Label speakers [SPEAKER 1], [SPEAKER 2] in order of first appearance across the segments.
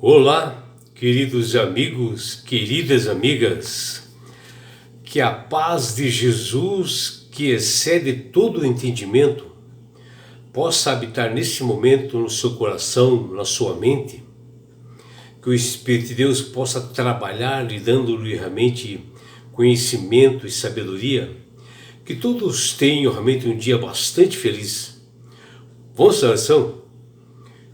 [SPEAKER 1] Olá, queridos amigos, queridas amigas, que a paz de Jesus, que excede todo o entendimento, possa habitar neste momento no seu coração, na sua mente, que o Espírito de Deus possa trabalhar lhe dando-lhe realmente conhecimento e sabedoria, que todos tenham realmente um dia bastante feliz. Vamos à oração?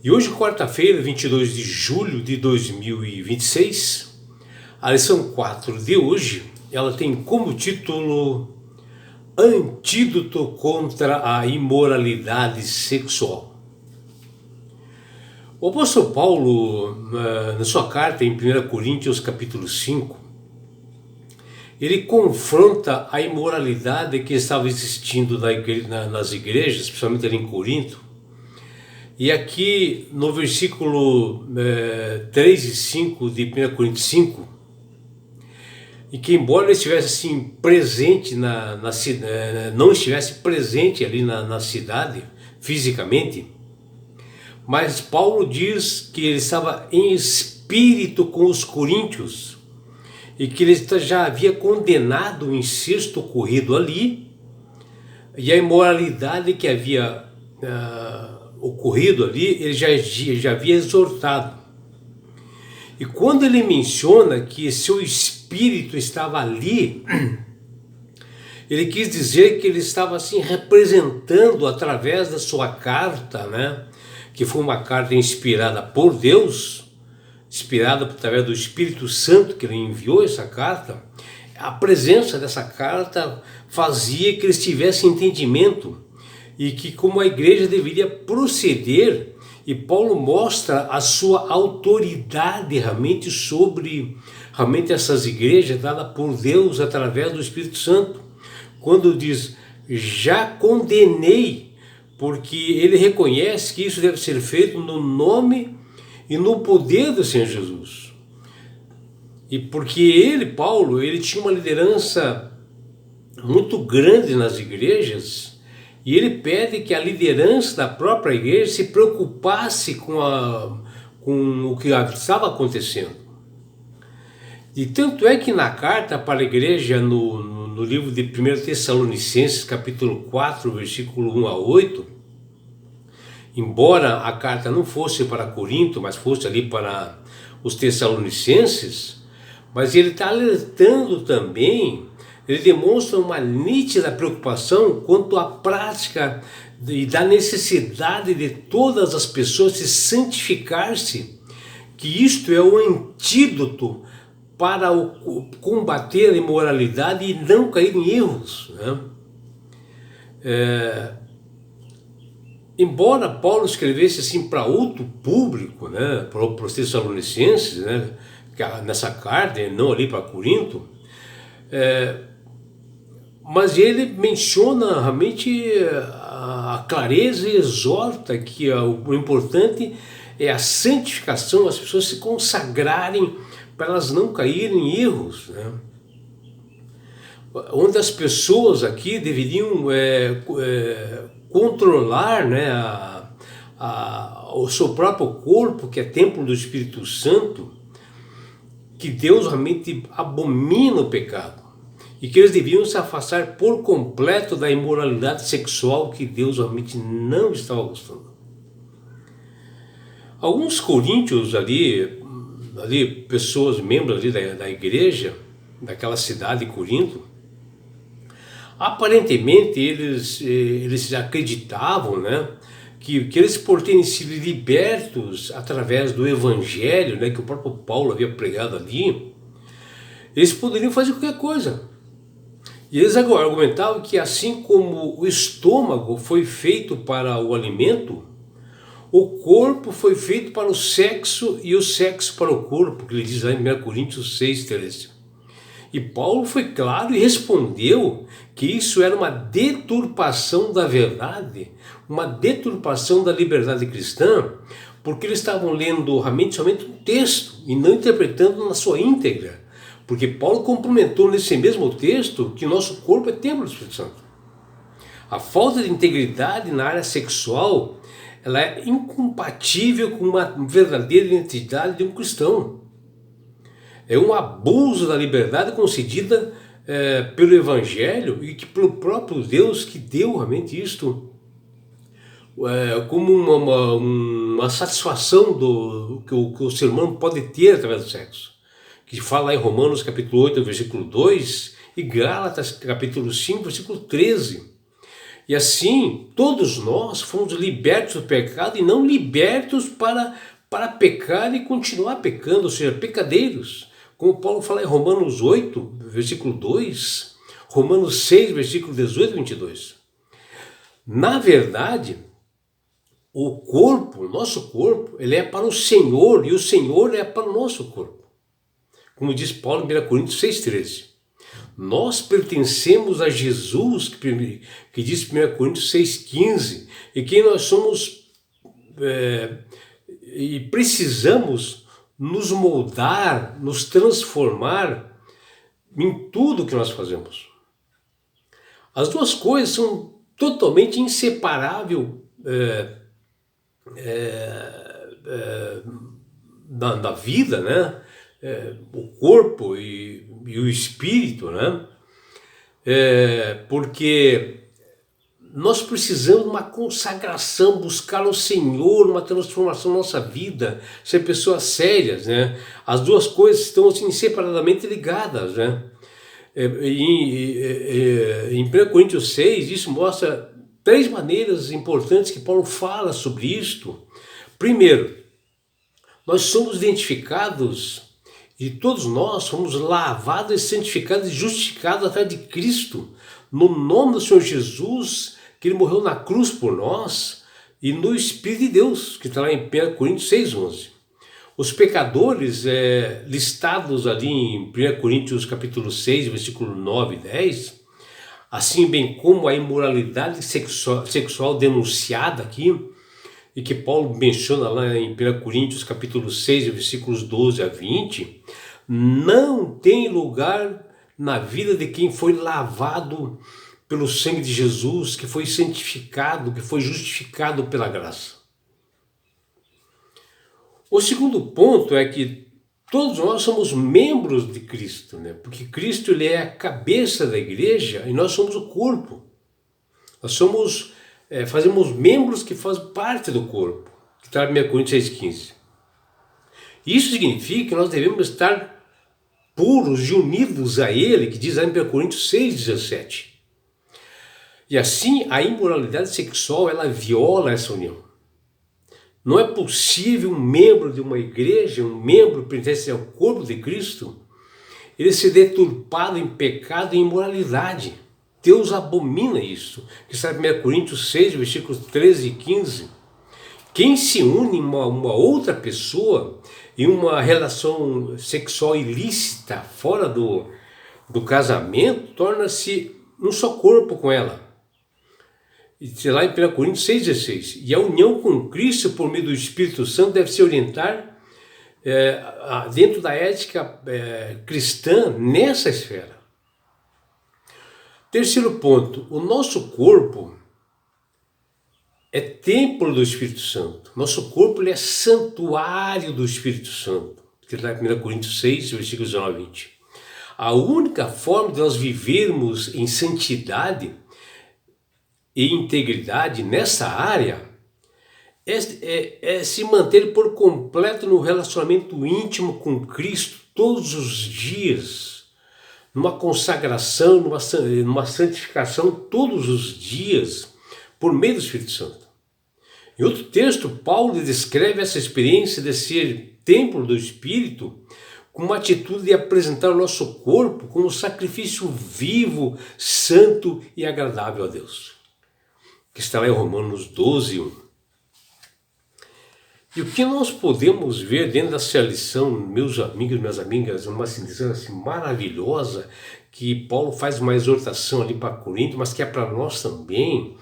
[SPEAKER 1] E hoje, quarta-feira, 22 de julho de 2026, a lição 4 de hoje, ela tem como título Antídoto contra a imoralidade sexual. O apóstolo Paulo, na sua carta em 1 Coríntios capítulo 5, ele confronta a imoralidade que estava existindo nas igrejas, especialmente ali em Corinto. E aqui no versículo 3 e 5 de 1 Coríntios 5, e que embora ele estivesse assim presente não estivesse presente ali na cidade fisicamente, mas Paulo diz que ele estava em espírito com os coríntios e que ele já havia condenado o incesto ocorrido ali e a imoralidade que havia ocorrido ali, ele já havia exortado. E quando ele menciona que seu espírito estava ali, ele quis dizer que ele estava assim representando através da sua carta, né? Que foi uma carta inspirada por Deus, inspirada através do Espírito Santo que ele enviou essa carta. A presença dessa carta fazia que eles tivessem entendimento e que como a igreja deveria proceder, e Paulo mostra a sua autoridade realmente sobre essas igrejas dada por Deus através do Espírito Santo, quando diz, já condenei, porque ele reconhece que isso deve ser feito no nome e no poder do Senhor Jesus. E porque ele, Paulo, ele tinha uma liderança muito grande nas igrejas, e ele pede que a liderança da própria igreja se preocupasse com o que estava acontecendo. E tanto é que na carta para a igreja, no livro de 1 Tessalonicenses, capítulo 4, versículo 1 a 8, embora a carta não fosse para Corinto, mas fosse ali para os Tessalonicenses, mas ele está alertando também. Ele demonstra uma nítida preocupação quanto à prática e da necessidade de todas as pessoas se santificar-se, que isto é o antídoto para combater a imoralidade e não cair em erros, né? Embora Paulo escrevesse assim para outro público, né, para os Tessalonicenses, né, nessa carta, não ali para Corinto, mas ele menciona realmente a clareza e exorta que o importante é a santificação, as pessoas se consagrarem para elas não caírem em erros, né? Onde as pessoas aqui deveriam controlar, né, o seu próprio corpo, que é templo do Espírito Santo, que Deus realmente abomina o pecado. E que eles deviam se afastar por completo da imoralidade sexual que Deus realmente não estava gostando. Alguns coríntios ali pessoas, membros ali da igreja, daquela cidade de Corinto, aparentemente eles acreditavam, né, que eles por terem sido libertos através do evangelho, né, que o próprio Paulo havia pregado ali, eles poderiam fazer qualquer coisa. E eles argumentavam que assim como o estômago foi feito para o alimento, o corpo foi feito para o sexo e o sexo para o corpo, que ele diz lá em 1 Coríntios 6:13. E Paulo foi claro e respondeu que isso era uma deturpação da verdade, uma deturpação da liberdade cristã, porque eles estavam lendo realmente somente um texto e não interpretando na sua íntegra. Porque Paulo complementou nesse mesmo texto que nosso corpo é templo do Espírito Santo. A falta de integridade na área sexual ela é incompatível com uma verdadeira identidade de um cristão. É um abuso da liberdade concedida pelo Evangelho e que pelo próprio Deus que deu realmente isto como uma satisfação do que o ser humano pode ter através do sexo. Que fala em Romanos capítulo 8, versículo 2 e Gálatas capítulo 5, versículo 13. E assim, todos nós fomos libertos do pecado e não libertos para pecar e continuar pecando, ou seja, pecadeiros. Como Paulo fala em Romanos 8, versículo 2, Romanos 6, versículo 18 e 22. Na verdade, o corpo, o nosso corpo, ele é para o Senhor e o Senhor é para o nosso corpo. Como diz Paulo em 1 Coríntios 6,13. Nós pertencemos a Jesus, que diz em 1 Coríntios 6,15, e quem nós somos e precisamos nos moldar, nos transformar em tudo que nós fazemos. As duas coisas são totalmente inseparáveis da vida, né? O corpo e o espírito, né? Porque nós precisamos de uma consagração, buscar o Senhor, uma transformação na nossa vida, ser pessoas sérias, né? As duas coisas estão assim, separadamente ligadas, né? Em 1 Coríntios 6, isso mostra 3 maneiras importantes que Paulo fala sobre isto. Primeiro, nós somos identificados e todos nós fomos lavados, santificados e justificados através de Cristo, no nome do Senhor Jesus, que Ele morreu na cruz por nós, e no Espírito de Deus, que está lá em 1 Coríntios 6,11. Os pecadores listados ali em 1 Coríntios capítulo 6, versículo 9 e 10, assim bem como a imoralidade sexual denunciada aqui, e que Paulo menciona lá em 1 Coríntios capítulo 6, versículos 12 a 20, não tem lugar na vida de quem foi lavado pelo sangue de Jesus, que foi santificado, que foi justificado pela graça. O segundo ponto é que todos nós somos membros de Cristo, né? Porque Cristo ele é a cabeça da igreja e nós somos o corpo. Nós somos fazemos membros que fazem parte do corpo, que está em 1 Coríntios 6,15. Isso significa que nós devemos estar puros e unidos a Ele, que diz lá em 1 Coríntios 6,17. E assim, a imoralidade sexual, ela viola essa união. Não é possível um membro de uma igreja, um membro que pertence ao corpo de Cristo, ele ser deturpado em pecado e imoralidade. Deus abomina isso, que está em 1 Coríntios 6, versículos 13 e 15. Quem se une a uma outra pessoa em uma relação sexual ilícita fora do casamento, torna-se um só corpo com ela. E lá em 1 Coríntios 6,16. E a união com Cristo por meio do Espírito Santo deve se orientar dentro da ética cristã nessa esfera. Terceiro ponto, o nosso corpo é templo do Espírito Santo. Nosso corpo ele é santuário do Espírito Santo. Que está em 1 Coríntios 6, versículos 19 a 20. A única forma de nós vivermos em santidade e integridade nessa área é se manter por completo no relacionamento íntimo com Cristo todos os dias, numa consagração, numa santificação todos os dias, por meio do Espírito Santo. Em outro texto, Paulo descreve essa experiência de ser templo do Espírito com uma atitude de apresentar o nosso corpo como sacrifício vivo, santo e agradável a Deus, que está lá em Romanos 12, 1. E o que nós podemos ver dentro dessa lição, meus amigos e minhas amigas, uma lição assim maravilhosa, que Paulo faz uma exortação ali para Corinto, mas que é para nós também,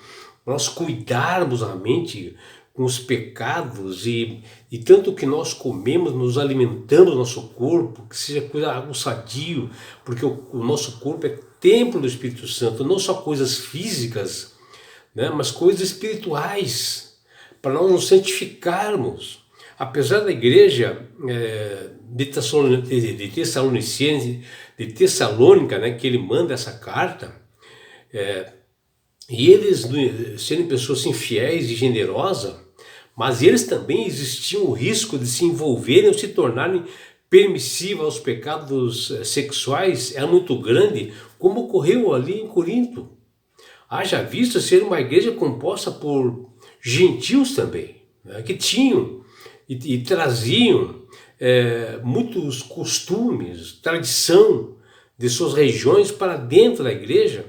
[SPEAKER 1] nós cuidarmos a mente com os pecados e tanto que nós comemos, nos alimentamos do nosso corpo, que seja algo sadio, porque o nosso corpo é templo do Espírito Santo, não só coisas físicas, né, mas coisas espirituais, para nós nos santificarmos. Apesar da igreja de Tessalônica, né, que ele manda essa carta, e eles serem pessoas infiéis e generosas, mas eles também existiam o risco de se envolverem ou se tornarem permissivos aos pecados sexuais, era muito grande, como ocorreu ali em Corinto. Haja visto ser uma igreja composta por gentios também, né, que tinham e traziam muitos costumes, tradição de suas regiões para dentro da igreja,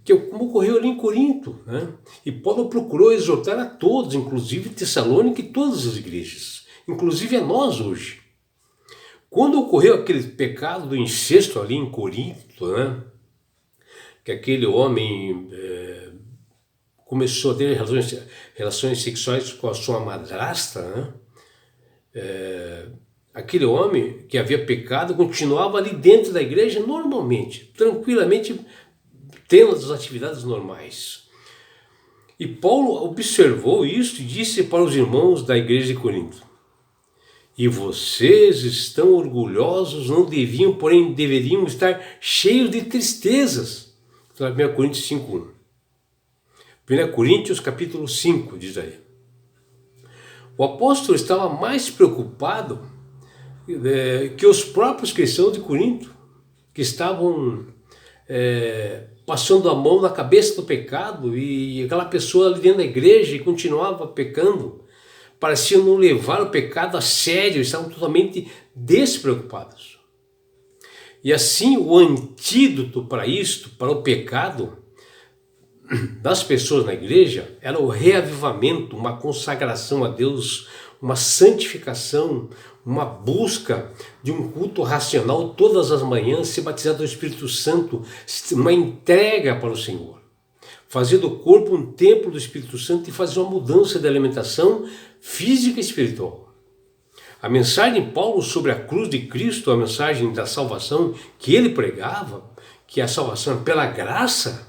[SPEAKER 1] que como ocorreu ali em Corinto, né? E Paulo procurou exortar a todos, inclusive Tessalônica e todas as igrejas, inclusive a nós hoje. Quando ocorreu aquele pecado do incesto ali em Corinto, né? Que aquele homem começou a ter relações sexuais com a sua madrasta, né? Aquele homem que havia pecado continuava ali dentro da igreja normalmente, tranquilamente, tendo as atividades normais. E Paulo observou isso e disse para os irmãos da igreja de Corinto: e vocês estão orgulhosos, não deviam, porém deveriam estar cheios de tristezas. 1 Coríntios 5:1. 1 Coríntios capítulo 5 diz aí. O apóstolo estava mais preocupado que os próprios cristãos de Corinto, que estavam passando a mão na cabeça do pecado, e aquela pessoa ali dentro da igreja e continuava pecando, pareciam não levar o pecado a sério, estavam totalmente despreocupados. E assim o antídoto para isto, para o pecado das pessoas na igreja, era o reavivamento, uma consagração a Deus, uma santificação, uma busca de um culto racional todas as manhãs, se batizar do Espírito Santo, uma entrega para o Senhor. Fazer do corpo um templo do Espírito Santo e fazer uma mudança de alimentação física e espiritual. A mensagem de Paulo sobre a cruz de Cristo, a mensagem da salvação que ele pregava, que a salvação é pela graça,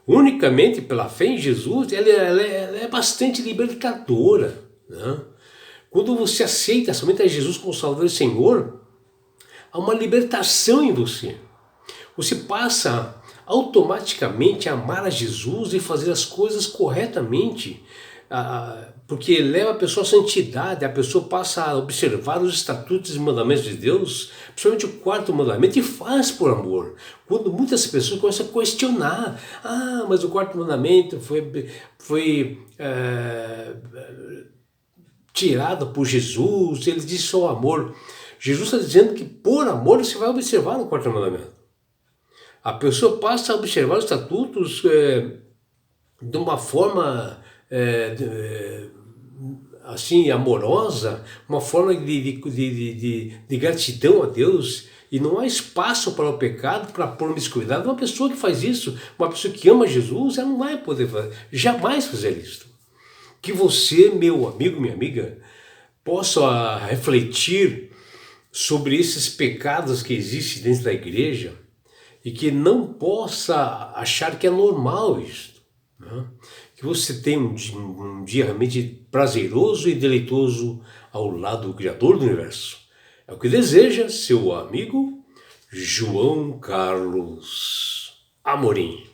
[SPEAKER 1] unicamente pela fé em Jesus, ela é bastante libertadora, né? Quando você aceita somente a Jesus como Salvador e Senhor, há uma libertação em você. Você passa automaticamente a amar a Jesus e fazer as coisas corretamente, porque leva a pessoa à santidade, a pessoa passa a observar os estatutos e mandamentos de Deus, principalmente o 4º mandamento, e faz por amor. Quando muitas pessoas começam a questionar, mas o 4º mandamento foi tirado por Jesus, ele disse só amor. Jesus está dizendo que por amor você vai observar o 4º mandamento. A pessoa passa a observar os estatutos de uma forma assim amorosa, uma forma de gratidão a Deus, e não há espaço para o pecado, para a promiscuidade. Uma pessoa que faz isso, uma pessoa que ama Jesus, ela não vai poder jamais fazer isso. Que você, meu amigo, minha amiga, possa refletir sobre esses pecados que existem dentro da igreja e que não possa achar que é normal isso, né? Que você tenha um dia realmente prazeroso e deleitoso ao lado do Criador do Universo. É o que deseja seu amigo João Carlos Amorim.